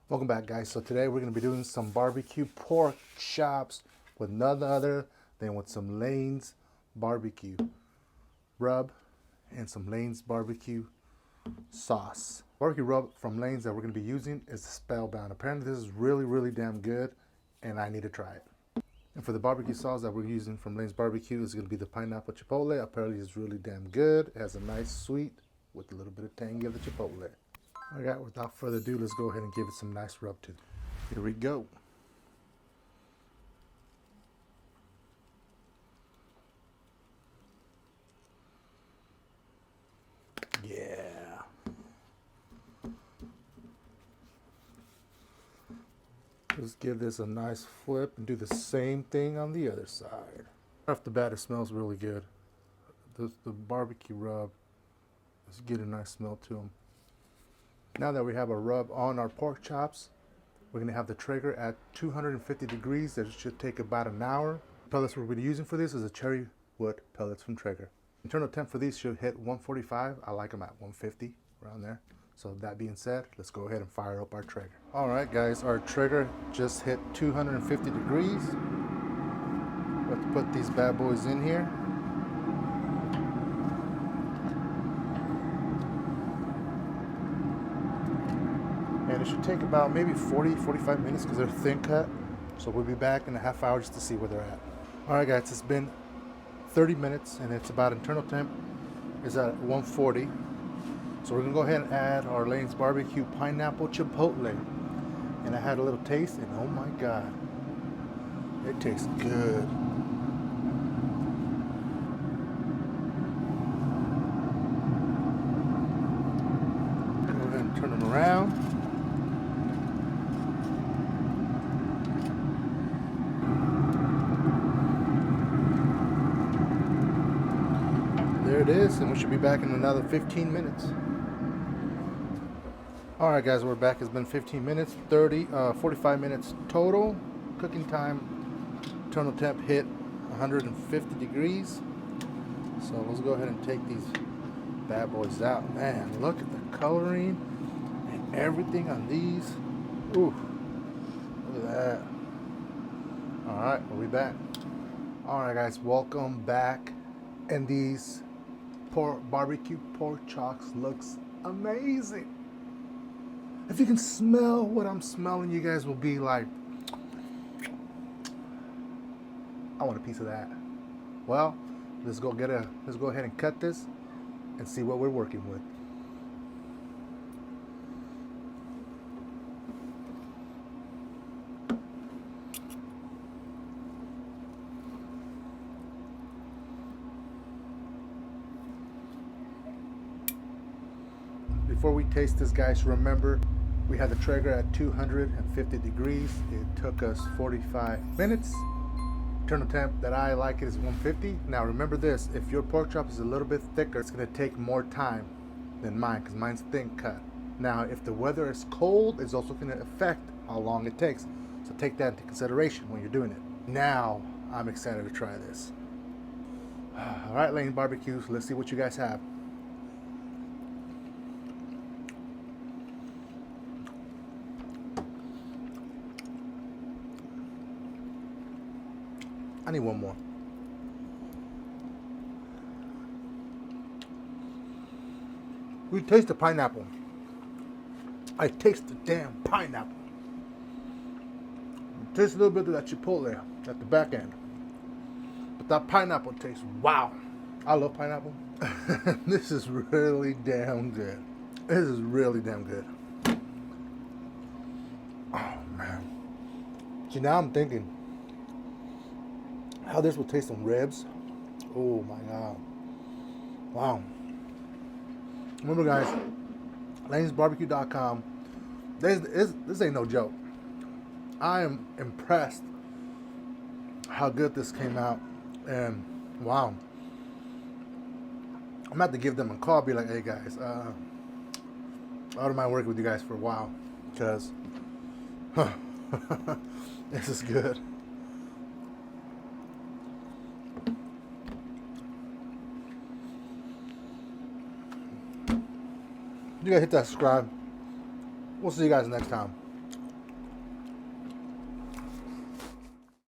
Welcome back, guys. So today we're going to be doing some barbecue pork chops with none other than with some Lane's barbecue rub and some Lane's barbecue sauce. Barbecue rub from Lane's that we're going to be using is spellbound. Apparently this is really damn good and I need to try it. And for the barbecue sauce that we're using from Lane's barbecue is going to be the pineapple chipotle. Apparently it's really damn good. It has a nice sweet with a little bit of tangy of the chipotle. Alright, without further ado, let's go ahead and give it some nice rub to. Here we go. Yeah. Let's give this a nice flip and do the same thing on the other side. Right off the bat, it smells really good. The barbecue rub is getting a nice smell to them. Now that we have a rub on our pork chops, we're going to have the Traeger at 250 degrees. That should take about an hour. Pellets we're going to be using for this is a cherry wood pellets from Traeger. Internal temp for these should hit 145. I like them at 150, around there. So that being said, let's go ahead and fire up our Traeger. All right, guys, our Traeger just hit 250 degrees. Let's put these bad boys in here. And it should take about maybe 40-45 minutes because they're thin cut. So we'll be back in a half hour just to see where they're at. All right, guys, it's been 30 minutes and it's about internal temp is at 140. So we're gonna go ahead and add our Lane's barbecue pineapple chipotle. And I had a little taste and oh my God, it tastes good. Go ahead and turn them around. There it is, and we should be back in another 15 minutes. All right, guys, we're back. It's been 15 minutes, 45 minutes total. Cooking time, internal temp hit 150 degrees. So let's go ahead and take these bad boys out. Man, look at the coloring and everything on these. Ooh, look at that. All right, we'll be back. All right, guys, welcome back. And these barbecue pork chops looks amazing. If you can smell what I'm smelling, you guys will be like, I want a piece of that. Well, let's go ahead and cut this and see what we're working with. Before we taste this, guys, remember we had the Traeger at 250 degrees. It took us 45 minutes. Internal temp that I like it is 150. Now remember this, if your pork chop is a little bit thicker, it's gonna take more time than mine because mine's thin cut. Now if the weather is cold, it's also gonna affect how long it takes. So take that into consideration when you're doing it. Now I'm excited to try this. All right, Lane Barbecues, let's see what you guys have. I need one more. We taste the pineapple. I taste the damn pineapple. Taste a little bit of that chipotle at the back end. But that pineapple tastes, wow. I love pineapple. This is really damn good. This is really damn good. Oh, man. See, now I'm thinking how this will taste on ribs. Oh my God. Wow. Remember, guys, lanesbarbecue.com. This ain't no joke. I am impressed how good this came out. And wow. I'm gonna have to give them a call, be like, hey guys, I don't mind working with you guys for a while. Because this is good. You gotta hit that subscribe. We'll see you guys next time.